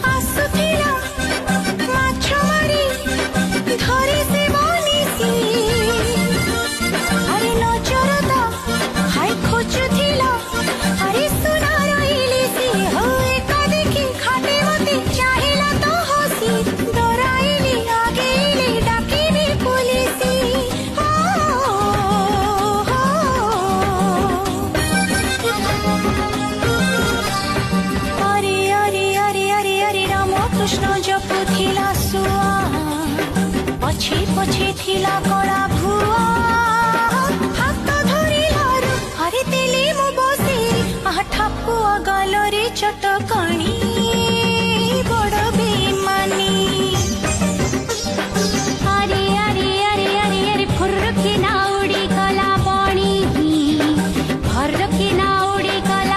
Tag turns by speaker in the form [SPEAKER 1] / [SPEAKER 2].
[SPEAKER 1] ଆସୁଥିଲା ମାଛ ମାରି ଧରି ସେ ବନିସି ଆରେ ନଜର ତ ହାଇ ଖୋଜୁଥିଲା ଆରେ ସୁନାର ଇଲିସି ହଉ ଏକା ଦେଖି ଖାଟେ ମତେ ଚାହିଁଲା ତ ହସି ଡରାଇଲି ଆଗେଇଲି ଡାକିବି ପୁଲିସି আরে আরে আরে আরে আরে রামকৃষ্ণ জপুথিলা সুয়া পছে পছে থিলা কড়া ভুয়া হাত ধরিলার আরে তেলে মো বসে আহা ঠাপুয়া গালরে চটকানি